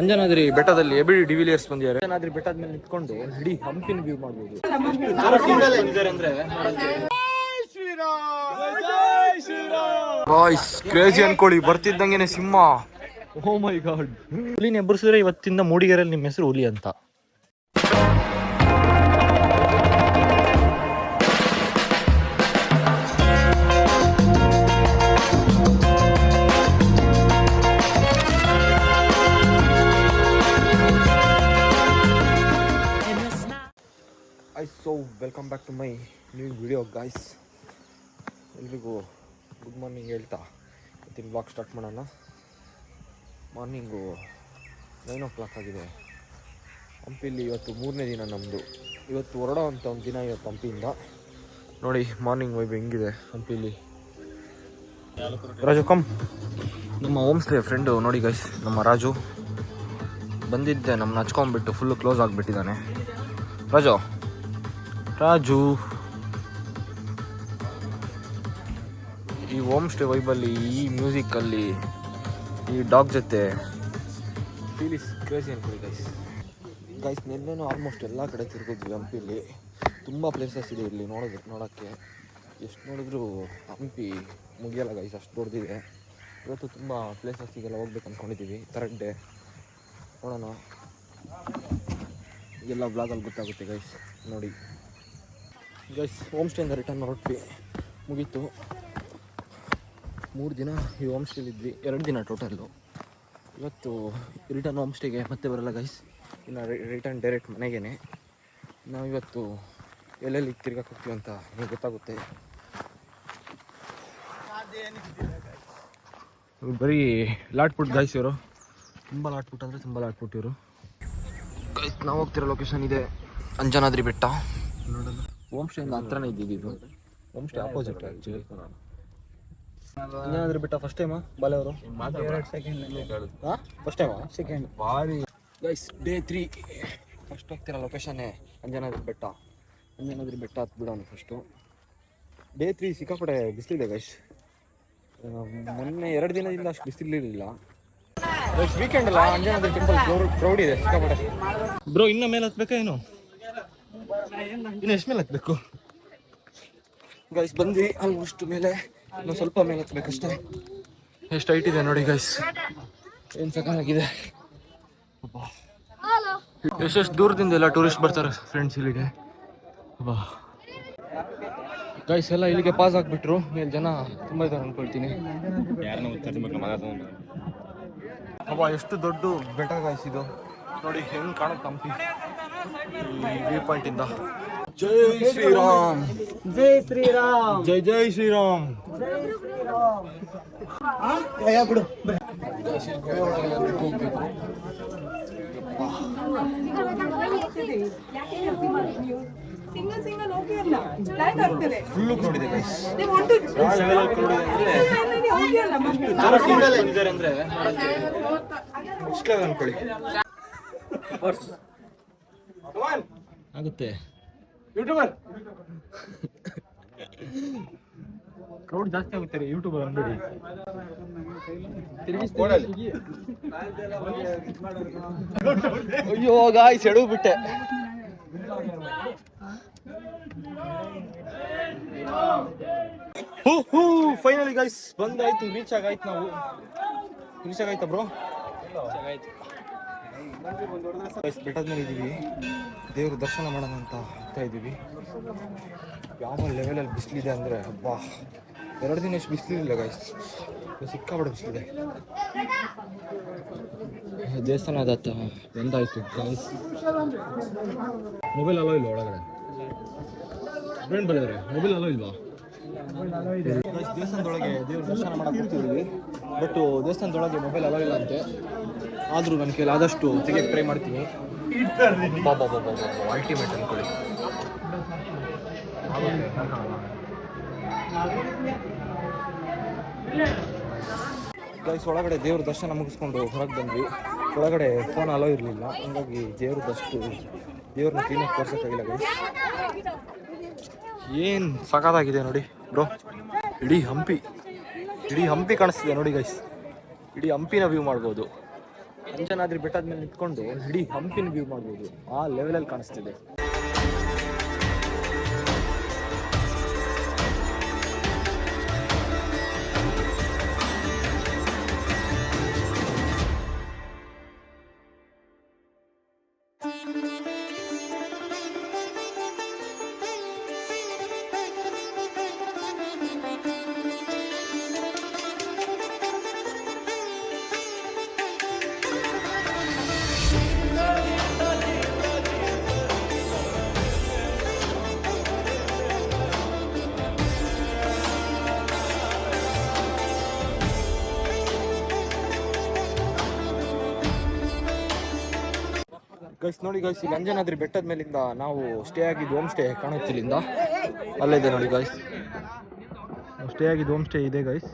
ಅಂಜನಾದ್ರಿ ಬೆಟ್ಟದಲ್ಲಿ AB de Villiers ಬಂದಿದ್ದಾರೆ. ಅಂಜನಾದ್ರಿ ಬೆಟ್ಟದ ಮೇಲೆ ನಿಂತ್ಕೊಂಡು ಇಡೀ ಹಂಪಿನ ವ್ಯೂ ಮಾಡಬಹುದು. ಬಾಯ್ಸ್ ಕ್ರೇಜಿ ಅನ್ಕೊಳ್ಳಿ, ಬರ್ತಿದ್ದಂಗೆನೆ ಸಿಂಹ. ಓ ಮೈ ಗಾಡ್, ಹುಲಿನ ಎಬ್ಬರಿಸಿದ್ರೆ ಇವತ್ತಿಂದ ಮೂಡಿಗೆರೆಯಲ್ಲಿ ನಿಮ್ಮ ಹೆಸರು ಹುಲಿ ಅಂತ. So welcome back to my new video guys. ಎಲ್ರಿಗೂ ಗುಡ್ ಮಾರ್ನಿಂಗ್ ಹೇಳ್ತಾ ಇವತ್ತಿನ ಬ್ಲಾಗ್ ಸ್ಟಾರ್ಟ್ ಮಾಡೋಣ. ಮಾರ್ನಿಂಗು 9 o'clock ಆಗಿದೆ. ಹಂಪಿಲಿ ಇವತ್ತು 3ನೇ ದಿನ ನಮ್ಮದು. ಇವತ್ತು ಹೊರಡೋ ಅಂಥ ಒಂದು ದಿನ ಇವತ್ತು ಹಂಪಿಯಿಂದ. ನೋಡಿ ಮಾರ್ನಿಂಗ್ ವೈಬ್ ಹೆಂಗಿದೆ ಹಂಪಿಲಿ. ರಾಜು ಕಮ್, ನಮ್ಮ ಹೋಮ್ ಸ್ಟೇ ಫ್ರೆಂಡು ನೋಡಿ ಗೈಸ್, ನಮ್ಮ ರಾಜು ಬಂದಿದ್ದೆ. ನಮ್ಮನ್ನ ಹಚ್ಕೊಂಡ್ಬಿಟ್ಟು ಫುಲ್ಲು ಕ್ಲೋಸ್ ಆಗಿಬಿಟ್ಟಿದ್ದಾನೆ. ರಾಜು ಈ ಹೋಮ್ ಸ್ಟೇ ವೈಬಲ್ಲಿ, ಈ ಮ್ಯೂಸಿಕಲ್ಲಿ, ಈ ಡಾಗ್ ಜೊತೆ ಫೀಲ್ ಇಸ್ ಕ್ರೇಜಿ ಅನ್ಕೊಳ್ಳಿ ಗೈಸ್. ನಿನ್ನೆನೂ ಆಲ್ಮೋಸ್ಟ್ ಎಲ್ಲ ಕಡೆ ತಿರ್ಗಿದ್ವಿ ಹಂಪಿಲಿ. ತುಂಬ ಪ್ಲೇಸಸ್ ಇದೆ ಇಲ್ಲಿ ನೋಡೋಕ್ಕೆ. ಎಷ್ಟು ನೋಡಿದ್ರು ಹಂಪಿ ಮುಗಿಯಲ್ಲ ಗೈಸ್, ಅಷ್ಟು ದೊಡ್ಡದಿದೆ. ಇವತ್ತು ತುಂಬ ಪ್ಲೇಸಸ್ಸಿಗೆಲ್ಲ ಹೋಗ್ಬೇಕು ಅಂದ್ಕೊಂಡಿದ್ದೀವಿ. ಥರ್ಡ್ ಡೇ ನೋಡೋಣ, ಎಲ್ಲ ಬ್ಲಾಗಲ್ಲಿ ಗೊತ್ತಾಗುತ್ತೆ ಗೈಸ್. ನೋಡಿ ಗೈಸ್, ಹೋಮ್ ಸ್ಟೇಯಿಂದ ರಿಟರ್ನ್ ಹೊರಟ್ವಿ, ಮುಗೀತು. 3 ದಿನ ಈ ಹೋಮ್ ಸ್ಟೇಲಿದ್ವಿ, 2 ದಿನ ಟೋಟಲ್ಲು. ಇವತ್ತು ರಿಟರ್ನ್ ಹೋಮ್ ಸ್ಟೇಗೆ ಮತ್ತೆ ಬರಲ್ಲ ಗೈಸ್, ಇನ್ನು ರಿಟರ್ನ್ ಡೈರೆಕ್ಟ್ ಮನೆಗೇ. ನಾವು ಇವತ್ತು ಎಲ್ಲೆಲ್ಲಿ ತಿರ್ಗಕ್ಕೆ ಹೋಗ್ತೀವಿ ಅಂತ ನಿಮಗೆ ಗೊತ್ತಾಗುತ್ತೆ. ಬರೀ ಲಾಟ್ಪುಟ್ ಗೈಸ್ ಇವರು, ತುಂಬ ಲಾಟ್ಪುಟ್ ಅಂದರೆ ತುಂಬ ಲಾಟ್ಪುಟ್ ಇವರು ಗೈಸ್. ನಾವು ಹೋಗ್ತಿರೋ ಲೊಕೇಶನ್ ಇದೆ ಅಂಜನಾದ್ರಿ ಬೆಟ್ಟ. ನೋಡೋಣ, ಹೋಮ್ ಸ್ಟೇಯಿಂದ ಹತ್ರನೇ ಇದ್ದಿದ್ದು ಇದು. Home stay opposite actually. Anjanadri ಬೆಟ್ಟ ಫಸ್ಟ್ ಟೈಮಾ ಬಾಲೆ ಅವರು? ಫಸ್ಟ್ ಟೈಮಾ? ಸೆಕೆಂಡ್. ಭಾರಿ ಗೈಸ್, ಡೇ 3 ಫಸ್ಟ್ ಹೋಗ್ತಿರೋ ಲೊಕೇಶನ್ನೇ ಅಂಜನಾದ್ರಿ ಬೆಟ್ಟ. ಅಂಜನಾದ್ರಿ ಬೆಟ್ಟ ಹತ್ತು ಬಿಡೋಣ ಫಸ್ಟು. ಡೇ 3 ಸಿಕ್ಕಾಪಟ್ಟೆ ಬಿಸಿಲಿದೆ ಗೈಸ್. ಮೊನ್ನೆ 2 ದಿನದಿಂದ ಅಷ್ಟು ಬಿಸಿಲಿರಲಿಲ್ಲ ಗೈಸ್. ವೀಕೆಂಡ್ ಅಲ್ಲ, ಅಂಜನಾದ್ರಿ ಟೆಂಪಲ್ ಕ್ರೌಡ್ ಇದೆ ಸಿಕ್ಕಾಪಟ್ಟೆ. ಬ್ರೋ ಇನ್ನೂ ಮೇಲೆ ಹತ್ಬೇಕಾ ಏನು? ಇನ್ನು ಎಷ್ಟು ಮೇಲೆ ಹತ್ಬೇಕು ಗೈಸ್? ಬಂದ್ವಿ ಆಲ್ಮೋಸ್ಟ್ ಮೇಲೆ, ಇನ್ನು ಸ್ವಲ್ಪ ಮೇಲೆ ಹತ್ಬೇಕಷ್ಟೇ. ಎಷ್ಟು ಹೈಟ್ ಇದೆ ನೋಡಿ ಗೈಸ್, ಏನು ಸಕಾಲಾಗಿದೆ. ಎಷ್ಟೆಷ್ಟು ದೂರದಿಂದ ಎಲ್ಲ ಟೂರಿಸ್ಟ್ ಬರ್ತಾರೆ ಫ್ರೆಂಡ್ಸ್ ಇಲ್ಲಿಗೆ. ಗೈಸ್ ಎಲ್ಲ ಇಲ್ಲಿಗೆ ಪಾಸ್ ಆಗಿಬಿಟ್ರು. ಮೇಲೆ ಜನ ತುಂಬ ಇದ್ದಾರೆ ಅನ್ಕೊಳ್ತೀನಿ. ಎಷ್ಟು ದೊಡ್ಡ ಬೆಟ್ಟ ಗೈಸ್ ಇದು. ನೋಡಿ ಹೆಂಗೆ ಕಾಣುತ್ತೆ ಹಂಪಿ ವ್ಯೂ ಪಾಯಿಂಟ್ ಇಂದ. ಜೈ ಶ್ರೀರಾಮ್, ಜೈ ಶ್ರೀರಾಮ್, ಜೈ ಜೈ ಶ್ರೀರಾಮ್. ಫುಲ್ಲು ಕ್ರೌಡ್ ಇದೆ ಗೈಸ್. ಅಂದ್ರೆ ಅನ್ಕೊಳ್ಳಿ ಆಗುತ್ತೆ. ಯೂಟ್ಯೂಬರ್ ಕ್ರೌಡ್ ಜಾಸ್ತಿ ಆಗುತ್ತಾರೆ ಯೂಟ್ಯೂಬರ್ ಅಂಗಡಿ. ಅಯ್ಯೋ ಗಾಯ್ಸ್, ಎಡವು ಬಿಟ್ಟೆ. ಫೈನಲಿ ಗೈಸ್ ಬಂದಾಯ್ತು, ರೀಚ್ ಆಗಾಯ್ತು. ನಾವು ರೀಚ್ ಆಗಾಯ್ತಾ ಬ್ರೋ? ಬೆಟ್ಟದ ಮೇಲೆ ಇದ್ದೀವಿ, ದೇವ್ರ ದರ್ಶನ ಮಾಡೋಣ ಅಂತ ಹೋಗ್ತಾ ಇದ್ದೀವಿ. ಯಾವ ಲೆವೆಲಲ್ಲಿ ಬಿಸಿಲಿದೆ ಅಂದರೆ ಹಬ್ಬ. 2 ದಿನ ಎಷ್ಟು ಬಿಸಿಲಿಲ್ಲ ಗೈಸ್, ಸಿಕ್ಕಾಪಟ್ಟೆ ಬಿಸಿಲಿದೆ. ದೇವಸ್ಥಾನ ಆದತ್ತ ಒಂದಾಯ್ತು ಗೈಸ್. ಮೊಬೈಲ್ ಅಲೋ ಇಲ್ವಾ ಒಳಗಡೆ? ಫ್ರೆಂಡ್ ಬಂದವ್ರೆ, ಮೊಬೈಲ್ ಅಲೋ ಇಲ್ವಾ? ದೇವಸ್ಥಾನದೊಳಗೆ ದೇವ್ರ ದರ್ಶನ ಮಾಡಕ್ಕೆ ಹೋಗ್ತಿದ್ದೀವಿ, ಬಟ್ ದೇವಸ್ಥಾನದೊಳಗೆ ಮೊಬೈಲ್ ಅಲೋ ಇಲ್ಲ ಅಂತೆ. ಆದರೂ ನನ್ನ ಕೈಲಿ ಆದಷ್ಟು ತೆಗೆಯಕ್ಕೆ ಟ್ರೈ ಮಾಡ್ತೀನಿ. ಅಲ್ಟಿಮೇಟ್ ಅನ್ಕೊಳ್ಳಿ. ಗೈಸ್ ಒಳಗಡೆ ದೇವ್ರ ದರ್ಶನ ಮುಗಿಸ್ಕೊಂಡು ಹೊರಗೆ ಬಂದ್ವಿ. ಒಳಗಡೆ ಫೋನ್ ಅಲೋ ಇರಲಿಲ್ಲ, ಹಂಗಾಗಿ ದೇವ್ರನ್ನ ಕ್ಲೀನಾಗಿ ತೋರ್ಸೋಕ್ಕಾಗಿಲ್ಲ ಗೈಸ್. ಏನು ಸಖತ್ತಾಗಿದೆ ನೋಡಿ ಬ್ರೋ. ಇಡೀ ಹಂಪಿ ಕಾಣಿಸ್ತಿದೆ ನೋಡಿ ಗೈಸ್. ಇಡೀ ಹಂಪಿನ ವ್ಯೂ ಮಾಡ್ಬೋದು. ಅಂಜನಾದ್ರಿ ಬೆಟ್ಟದ ಮೇಲೆ ನಿಂತ್ಕೊಂಡು ಇಡೀ ಹಂಪಿನ ವ್ಯೂ ಮಾಡ್ಬೋದು, ಆ ಲೆವೆಲಲ್ಲಿ ಕಾಣಿಸ್ತಿದೆ. ಗೈಸ್ ನೋಡಿ ಗೈಸ್, ಇಲ್ಲಿ ಅಂಜನಾದ್ರಿ ಬೆಟ್ಟದ ಮೇಲಿಂದ ನಾವು ಸ್ಟೇ ಆಗಿದ್ದು ಹೋಮ್ ಸ್ಟೇ ಕಾಣುತ್ತೆ ಇಲ್ಲಿಂದ. ಅಲ್ಲಿದೆ ನೋಡಿ ಗೈಸ್, ಸ್ಟೇ ಆಗಿದ್ದು ಹೋಮ್ ಸ್ಟೇ ಇದೆ ಗೈಸ್.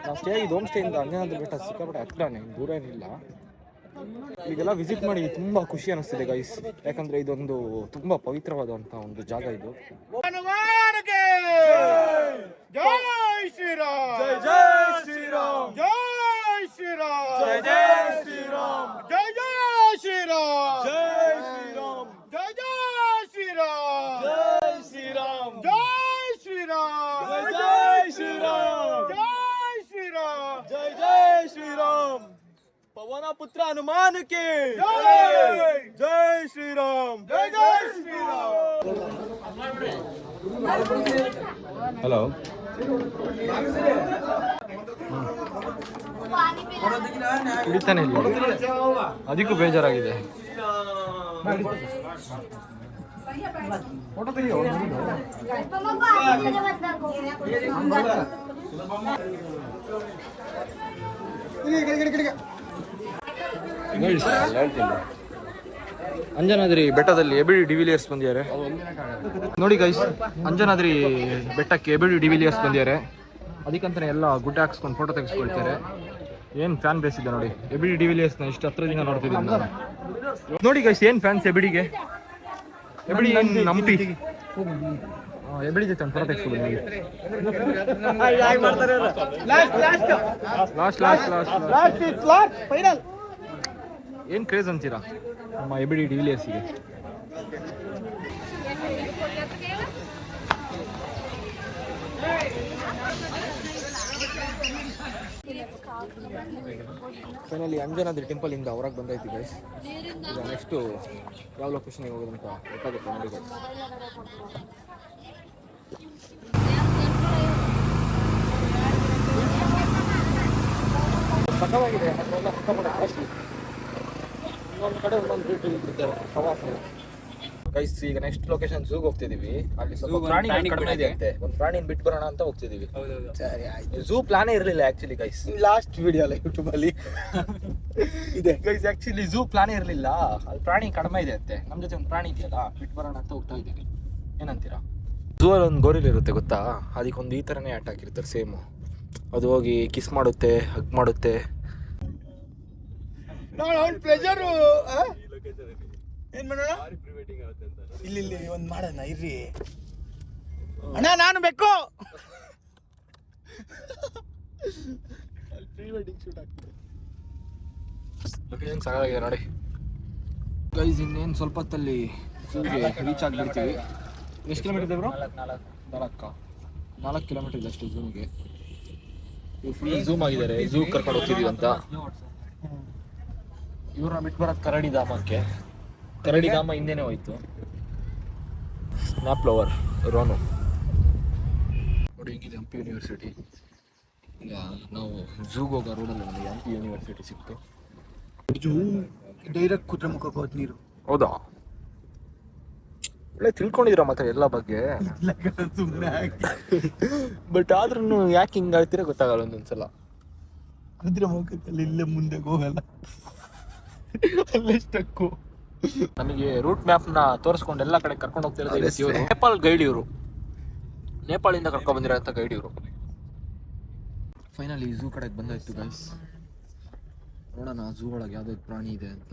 ನಾವು ಸ್ಟೇ ಆಗಿದ್ದು ಹೋಮ್ ಸ್ಟೇ ಇಂದ ಅಂಜನಾದ್ರಿ ಬೆಟ್ಟ ಸಿಕ್ಕಾಪಟ್ಟೆ ಹತ್ರನೇ, ದೂರ ಏನಿಲ್ಲ. ಈಗೆಲ್ಲ ವಿಸಿಟ್ ಮಾಡಿ ತುಂಬ ಖುಷಿ ಅನಿಸ್ತಿದೆ ಗೈಸ್, ಯಾಕಂದ್ರೆ ಇದೊಂದು ತುಂಬ ಪವಿತ್ರವಾದಂಥ ಒಂದು ಜಾಗ ಇದು. ಜೈ ಶ್ರೀರಾಮ್, ಜೈ ಜೈ ಶ್ರೀರಾಮ್, ಜೈ ಶ್ರೀರಾಮ್, ಜೈ ಜೈ ಶ್ರೀರಾಮ್, ಜೈ ಜೈ ಶ್ರೀರಾಮ್, ಜೈ ಶ್ರೀರಾಮ್, ಜೈ ಜೈ ಶ್ರೀರಾಮ್, ಜೈ ಶ್ರೀರಾಮ್, ಜೈ ಶ್ರೀರಾಮ್, ಜೈ ಶ್ರೀರಾಮ್, ಜೈ ಶ್ರೀರಾಮ್, ಜೈ ಜೈ ಶ್ರೀರಾಮ್. ಪವನ ಪುತ್ರ ಹನುಮಾನಕ್ಕೆ ಜೈ, ಜೈ ಶ್ರೀರಾಮ್, ಜೈ ಜೈ ಶ್ರೀರಾಮ್. ಹಲೋ. ಕುಡಿತಾನೆ ಇಲ್ಲ, ಅದಕ್ಕೂ ಬೇಜಾರಾಗಿದೆ. ಅಂಜನಾದ್ರಿ ಬೆಟ್ಟದಲ್ಲಿ ಎಬಿಡಿ ಡಿವಿಲಿಯರ್ಸ್ ಬಂದಿದ್ದಾರೆ ನೋಡಿ ಗೈಸ್. ಅಂಜನಾದ್ರಿ ಬೆಟ್ಟಕ್ಕೆ ಎಬಿಡಿ ಡಿವಿಲಿಯರ್ಸ್ ಬಂದಿದ್ದಾರೆ, ಅದಕ್ಕಂತಾನೆ ಎಲ್ಲ ಗುಡ್ಡ ಹಾಕ್ಸ್ಕೊಂಡು ಫೋಟೋ ತೆಗೆಸ್ಕೊಳ್ತಾರೆ. ಏನ್ ಫ್ಯಾನ್ ಬೇಸ್ ಇದೆ ನೋಡಿ ಎಬಿಡಿ ಡಿವಿಲಿಯರ್ಸ್ನ, ಇಷ್ಟು ಹತ್ರದಿಂದ ನೋಡ್ತಿದ್ದೀನಿ ನಾನು. ನೋಡಿ ಗೈಸ್, ಏನ್ ಫ್ಯಾನ್ಸ್ ಎಬಿಡಿಗೆ. ಎಬಿಡಿ ನಂಪಿ ಎಬಿಡಿ ಜೊತೆ ಒಂದು ಫೋಟೋ ತೆಗೆಸ್ಕೊಳ್ಬೋದು. ಏನ್ ಕ್ರೇಜ್ ಅಂತೀರಾ ನಮ್ಮ ಎಬಿಡಿ ಡಿವಿಲಿಯರ್ಸ್ಗೆ. ಫೈನಲಿ ಅಂಜನಾದ್ರಿ ಟೆಂಪಲ್ ಇಂದ ಹೊರಗೆ ಬಂದೈತಿ ಗೈಸ್. ಈಗ ನೆಕ್ಸ್ಟ್ ಯಾವ ಲೊಕೇಶನ್ಗೆ ಹೋಗೋದು ಅಂತ ಗೊತ್ತಾಗುತ್ತೆ ನೋಡಿ ಗೈಸ್. ಸಖವಾಗಿದೆ, ಇನ್ನೊಂದು ಕಡೆ ಒಂದೊಂದು ರೇಟ್ ಇರ್ತಾರೆ ಪ್ರವಾಸ ಗೈಸ್. ಈಗ ನೆಕ್ಸ್ಟ್ ಲೊಕೇಶನ್ ಝೂಗೆ ಹೋಗ್ತಿದೀವಿ. ಅಲ್ಲಿ ಸ್ವಲ್ಪ ಪ್ರಾಣಿ ಕಡಿಮೆ ಇದೆ ಅಂತೆ, ಒಂದು ಪ್ರಾಣಿನ ಬಿಟ್ಟು ಬರೋಣ ಅಂತ ಹೋಗ್ತಿದೀವಿ. ಸರಿ ಆಯ್ತು. ಝೂ ಪ್ಲಾನೇ ಇರಲಿಲ್ಲ ಆಕ್ಚುಲಿ ಗೈಸ್, ಲಾಸ್ಟ್ ವಿಡಿಯೋ ಅಲ್ಲ ಯೂಟ್ಯೂಬ್ ಅಲ್ಲಿ ಇದೆ ಗೈಸ್. ಆಕ್ಚುಲಿ ಝೂ ಪ್ಲಾನೇ ಇರಲಿಲ್ಲ, ಅಲ್ಲಿ ಪ್ರಾಣಿ ಕಡಿಮೆ ಇದೆ ಅಂತೆ. ನಮ್ಮ ಜೊತೆ ಒಂದು ಪ್ರಾಣಿ ಇದೆಯಲ್ಲ, ಬಿಟ್ಟು ಬರೋಣ ಅಂತ ಹೋಗ್ತಾ ಇದ್ದೀವಿ. ಏನಂತೀರಾ? ಝೂ ಅಲ್ಲಿ ಒಂದು ಗೋರಿಲ್ ಇರುತ್ತೆ ಗೊತ್ತಾ, ಅದಕ್ಕೊಂದು ಈ ಥರನೇ ಆಟ ಹಾಕಿರ್ತಾರೆ ಸೇಮು. ಅದು ಹೋಗಿ ಕಿಸ್ ಮಾಡುತ್ತೆ, ಹಗ್ ಮಾಡುತ್ತೆ. ಪ್ಲೆಜರು ಏನ್ ಮಾಡೋಣ, ಇಲ್ಲಿ ಇಲ್ಲಿ ಒಂದ್ ಮಾಡೋಣ ಇರ್ರಿ ಅಣ್ಣ, ನಾನು ಬೇಕು. ಪ್ರೀ ವೆಡ್ಡಿಂಗ್ ಶೂಟ್ ಆಗ್ತಿದೆ. ಲೊಕೇಶನ್ ಸಾಕಾಗಿದೆ ನೋಡಿ ಗೈಸ್. ಇನ್ನೇನು ಸ್ವಲ್ಪ ಹೊತ್ತಲ್ಲಿ ಝೂಗೆ ರೀಚ್ ಆಗಿಬಿಡ್ತೀವಿ. ಎಷ್ಟು ಕಿಲೋಮೀಟರ್ ಇದೆ ಬ್ರೋ? 4 ಕಿಲೋಮೀಟರ್ ಇದೆ ಅಷ್ಟು ಝೂಗೆ. ಫುಲ್ ಝೂಮ್ ಆಗಿದ್ದಾರೆ, ಝೂ ಕರ್ಕೊಂಡು ಹೋಗ್ತಿದೀವಿ ಅಂತ. ಇವ್ರನ್ನ ಬಿಟ್ಟು ಬರೋದು ಕರಡಿ ಧಾಮಕ್ಕೆ. ಕರಡಿ ಧಾಮ ಹಿಂದೆನೇ ಹೋಯ್ತು. ಸ್ನ್ಯಾಪ್ ಲವರ್ ರೋನು ನೋಡಿ ಹಿಂಗಿದೆ ಹಂಪಿ ಯೂನಿವರ್ಸಿಟಿ. ಈಗ ನಾವು ಝೂಗೆ ಹೋಗೋ ರೋಡಲ್ಲಿ ನಮಗೆ ಹಂಪಿ ಯೂನಿವರ್ಸಿಟಿ ಸಿಕ್ತು. ಡೈರೆಕ್ಟ್ ಕುದ್ರೆಮುಖಕ್ಕೆ ಹೋದ್ ನೀರು. ಹೌದಾ? ಒಳ್ಳೆ ತಿಳ್ಕೊಂಡಿದ್ದೀರಾ ಮಾತ್ರ ಎಲ್ಲ ಬಗ್ಗೆ. ಬಟ್ ಆದ್ರೂ ಯಾಕೆ ಹಿಂಗೆ ಆಡ್ತೀರಾ ಗೊತ್ತಾಗಲ್ಲ ಒಂದೊಂದ್ಸಲ. ಕುದ್ರೆಮುಖದಲ್ಲಿ ಇಲ್ಲೇ ಮುಂದೆ ಹೋಗಲ್ಲ, ಅಲ್ಲೇ ಸ್ಟಕ್ಕು. ನಮಗೆ ರೂಟ್ ಮ್ಯಾಪ್ನ ತೋರಿಸ್ಕೊಂಡು ಎಲ್ಲ ಕಡೆ ಕರ್ಕೊಂಡು ಹೋಗ್ತಿರೋದು ಇವರು. ನೇಪಾಲ್ ಗೈಡ್ ಇವರು, ನೇಪಾಳಿಂದ ಕರ್ಕೊಂಡು ಬಂದಿರೋಂಥ ಗೈಡ್ ಇವರು. ಫೈನಲಿ ಝೂ ಕಡೆಗೆ ಬಂದಾಯ್ತು ಗೈಸ್. ನೋಡೋಣ ಝೂ ಒಳಗೆ ಯಾವುದೋ ಪ್ರಾಣಿ ಇದೆ ಅಂತ.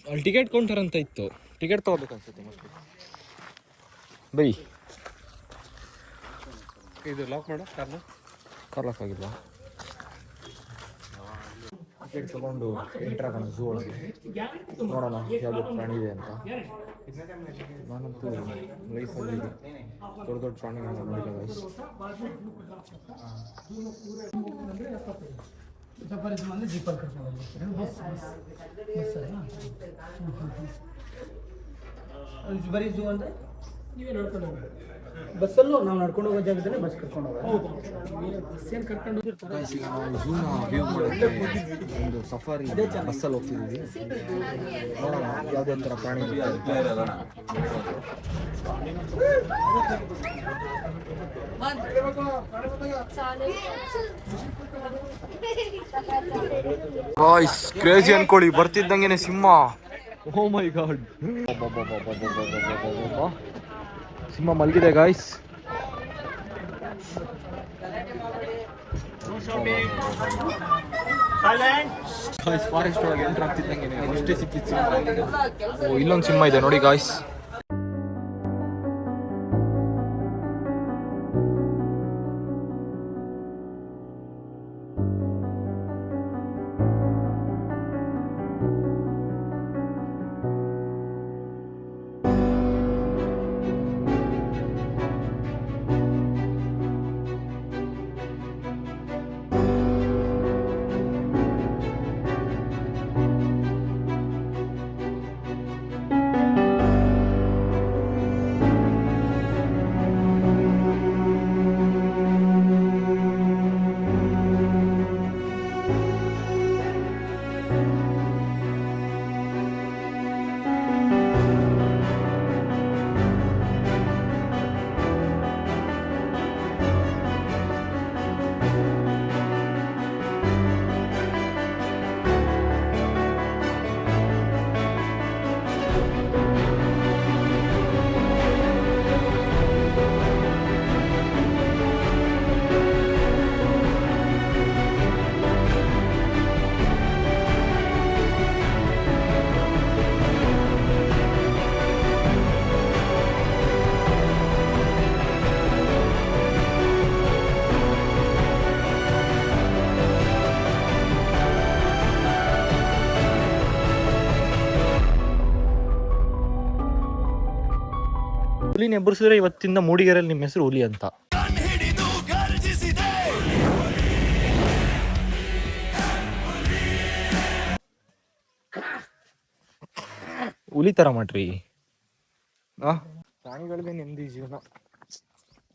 ಅಲ್ಲಿ ಟಿಕೆಟ್ ಕೌಂಟರ್ ಅಂತ ಇತ್ತು, ಟಿಕೆಟ್ ತೊಗೋಬೇಕು ಅನ್ಸುತ್ತೆ ಮೋಸ್ಟ್ಲಿ. ಬೈ ಇದು ಲಾಕ್ ಮಾಡು ಕಾರ್ನ. ಕಾರ್ ಲಾಕ್ ಆಗಿಲ್ವಾ? ಟಿಕೆಟ್ ತೊಗೊಂಡು ಎಂಟ್ರ್ ಆಗೋಣ ಝೂ ಒಳಗೆ, ನೋಡೋಣ ಯಾವ್ದು ಪ್ರಾಣಿ ಇದೆ ಅಂತ. ನಾನಂತೂ ಲೈಫಲ್ಲಿ ದೊಡ್ಡ ದೊಡ್ಡ ಪ್ರಾಣಿಗಳನ್ನ ನೋಡಿಲ್ಲ ಗೈಸ್. ಬರೀ ಝೂ ಅಂದರೆ ನೀವೇ ನೋಡ್ಕೊಂಡು ಹೋಗಿ, ಬಸ್ಸಲ್ಲೂ ನಾವು ನಡ್ಕೊಂಡು ಹೋಗೋ ಜಾಗದಲ್ಲಿ ಬಸ್ ಕರ್ಕೊಂಡು ಹೋಗೋದು. ಬಸ್ ಏನು ಕರ್ಕೊಂಡು ಹೋಗಿರ್ತಾರೆ. ಗೈಸ್ ಈಗ ನಾವು ಝೂನ ವ್ಯೂ ಮಾಡೋಕ್ಕೆ ಒಂದು ಸಫಾರಿ ಬಸ್ಸಲ್ಲಿ ಹೋಗ್ತಿದ್ದೀವಿ. ನೋಡೋಣ ಯಾವುದೇ ಥರ ಪ್ರಾಣಿ ಗಾಯ್ಸ್ ಕ್ರೇಜಿ ಅನ್ಕೊಳ್ಳಿ, ಬರ್ತಿದ್ದಂಗೆನೆ ಸಿಂಹ. ಓ ಮೈ ಗಾಡ್, ಸಿಂಹ ಮಲಗಿದೆ ಗಾಯ್ಸ್. ಫಾರೆಸ್ಟ್ ಒಳಗೆ ಎಂಟರ್ ಆಗ್ತಿದ್ದಂಗೆ ಅಷ್ಟೇ ಸಿಕ್ಕಿತ್ತು ಸಿಂಹ. ಓ ಇಲ್ಲೊಂದು ಸಿಂಹ ಇದೆ ನೋಡಿ ಗಾಯ್ಸ್. ಹುಲಿನ ಎಬ್ಬರಿಸಿದ್ರೆ ಇವತ್ತಿಂದ ಮೂಡಿಗೆರೆಯಲ್ಲಿ ನಿಮ್ಮ ಹೆಸರು ಹುಲಿ ಅಂತ. ಹುಲಿ ತರ ಮಾಡ್ರಿ. ಪ್ರಾಣಿಗಳದೇ ನೆಮ್ಮದಿ ಜೀವನ.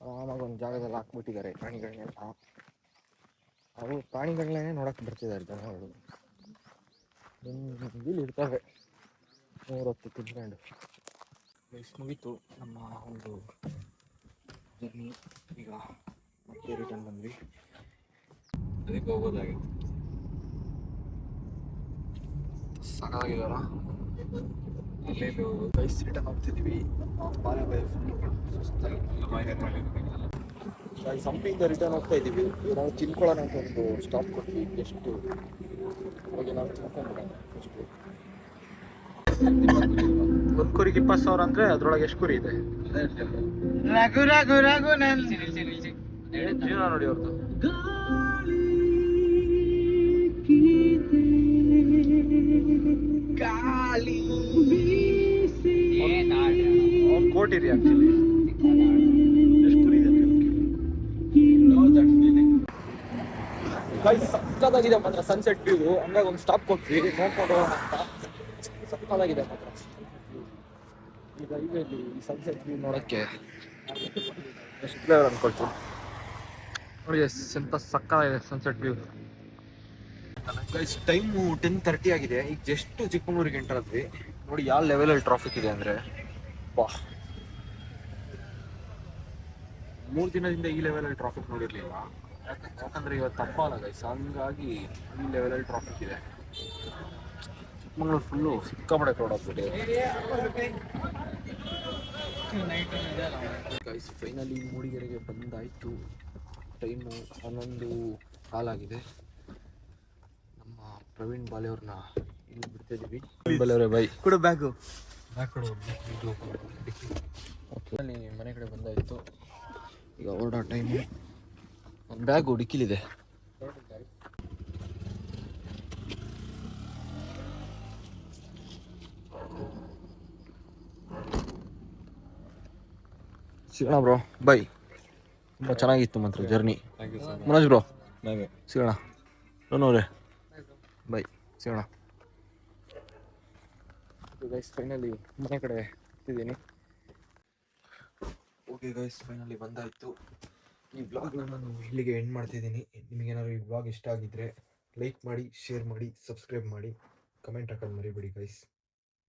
ಆರಾಮಾಗಿ ಒಂದು ಜಾಗದಲ್ಲಿ ಹಾಕ್ಬಿಟ್ಟಿದ್ದಾರೆ ಪ್ರಾಣಿಗಳನ್ನೆಲ್ಲ. ಅವು ಪ್ರಾಣಿಗಳನ್ನೇ ನೋಡಕ್ ಬರ್ತಿದ್ದಾರೆ ಜನ. ಅವರು ಇಲ್ಲಿ ಇರ್ತವೆ 3 ಹೊತ್ತು ತಿನ್ಕೊಂಡು. ಮುಗೀತು ನಮ್ಮ ಒಂದು ಜರ್ನಿ. ಈಗ ಮತ್ತೆ ರಿಟರ್ನ್ ಬಂದ್ವಿ. ಅದಕ್ಕೆ ಹೋಗೋದಾಗಿತ್ತು. ಸಾಕಾಗಿದಾರ ಅಲ್ಲೇನು ಬೈಸ್ ರಿಟರ್ನ್ ಹೋಗ್ತಿದ್ದೀವಿ. ಸಂಪಿಂದ ರಿಟರ್ನ್ ಹೋಗ್ತಾ ಇದ್ದೀವಿ. ನಾವು ತಿನ್ಕೊಳ್ಳೋಣ ಅಂತ ಒಂದು ಸ್ಟಾಪ್ ಕೊಟ್ವಿ. ಎಷ್ಟು ಹೋಗಿ ನಾವು ತಿನ್ಕೊಂಡ್ಬಿಡೋಣ. ಫಸ್ಟು ಒಂದು ಕುರಿಗೆ 20,000 ಅಂದರೆ ಅದರೊಳಗೆ ಎಷ್ಟು ಕುರಿ ಇದೆ? ರಘು ರಘು ರಘು ಜೀವನ ನೋಡಿ ಅವ್ರದ್ದು. ಒಂದು ಕೋಟಿ ರೀ ಆಕ್ಚುಲಿ. ಎಷ್ಟು ಕುರಿ ಇದೆ ಸಕ್ಕತ್ತಾಗಿದೆ ಮಾತ್ರ ಸನ್ಸೆಟ್ ವ್ಯೂ. ಹಂಗಾಗಿ ಒಂದು ಸ್ಟಾಪ್ ಕೊಟ್ವಿ ನೋಡ್ಕೊಂಡು ಹೋಗೋಣ ಅಂತ. ಸಕ್ಕತ್ತಾಗಿದೆ ಮಾತ್ರ. ಈಗ ಈ ಸನ್ಸೆಟ್ ವ್ಯೂ ನೋಡೋಕ್ಕೆ ಎಷ್ಟು ಫ್ಲೇವರ್ ಅನ್ಕೊಳ್ತೀವಿ ನೋಡಿ. ಎಂತ ಸಕ್ಕತ್ತಾಗಿದೆ ಸನ್ಸೆಟ್ ವ್ಯೂ. ಗೈಸ್ ಟೈಮು 10:30 ಆಗಿದೆ. ಈಗ ಜಸ್ಟ್ ಚಿಕ್ಕಮಗಳೂರಿಗೆ ಎಂಟರ್ ಆದ್ವಿ. ನೋಡಿ ಯಾವ ಲೆವೆಲಲ್ಲಿ ಟ್ರಾಫಿಕ್ ಇದೆ ಅಂದರೆ, ಬಾ 3 ದಿನದಿಂದ ಈ ಲೆವೆಲಲ್ಲಿ ಟ್ರಾಫಿಕ್ ನೋಡಿರಲಿಲ್ಲ. ಯಾಕಂದರೆ ಇವತ್ತು ಹಬ್ಬ ಅಲ್ಲ ಗೈಸ್, ಹಂಗಾಗಿ ಈ ಲೆವೆಲಲ್ಲಿ ಟ್ರಾಫಿಕ್ ಇದೆ. ಚಿಕ್ಕಮಗಳೂರು ಫುಲ್ಲು ಸಿಕ್ಕಾಪಟ್ಟೆ ಕ್ರೌಡ್ ಆಗ್ಬಿಟ್ಟಿದೆ ಗೈಸ್. ಫೈನಲಿ ಮೂಡಿಗೆರೆಗೆ ಬಂದಾಯಿತು. ಟೈಮು 11:15 ನಮ್ಮ ಪ್ರವೀಣ್ ಬಾಲೆ ಅವ್ರನ್ನ ಇಲ್ಲಿ ಬಿಡ್ತಿದ್ದೀವಿ. ಬಾಲೆ ಅವರೇ ಬೈ ಕೊಡು ಬ್ಯಾಗು. ಅಲ್ಲಿ ಮನೆ ಕಡೆ ಬಂದಾಯಿತು. ಈಗ ಹೊರಡೋ ಟೈಮು. ಒಂದು ಬ್ಯಾಗು ಡಿಕ್ಕಿಲಿದೆ. ಸಿಗೋಣ ಬ್ರೋ ಬೈ. ತುಂಬ ಚೆನ್ನಾಗಿತ್ತು ಮಾತ್ರ journey. Thank you so much. Manoj bro bye ಸಿಗೋಣ. ನೋನೋರೆ ಬೈ ಸಿಗೋಣ. ಗೈಸ್ ಫೈನಲಿ ಮನೆ ಕಡೆ ಇದ್ದೀನಿ. ಓಕೆ ಗೈಸ್ ಫೈನಲಿ ಬಂದಾಯಿತು. ಈ ವ್ಲಾಗ್ನ ನಾನು ಇಲ್ಲಿಗೆ ಎಂಡ್ ಮಾಡ್ತಿದ್ದೀನಿ. ನಿಮಗೇನಾದ್ರು ಈ ವ್ಲಾಗ್ ಇಷ್ಟ ಆಗಿದ್ದರೆ ಲೈಕ್ ಮಾಡಿ, ಶೇರ್ ಮಾಡಿ, ಸಬ್ಸ್ಕ್ರೈಬ್ ಮಾಡಿ, ಕಮೆಂಟ್ ಹಾಕೋದು ಮರಿಬೇಡಿ ಗೈಸ್.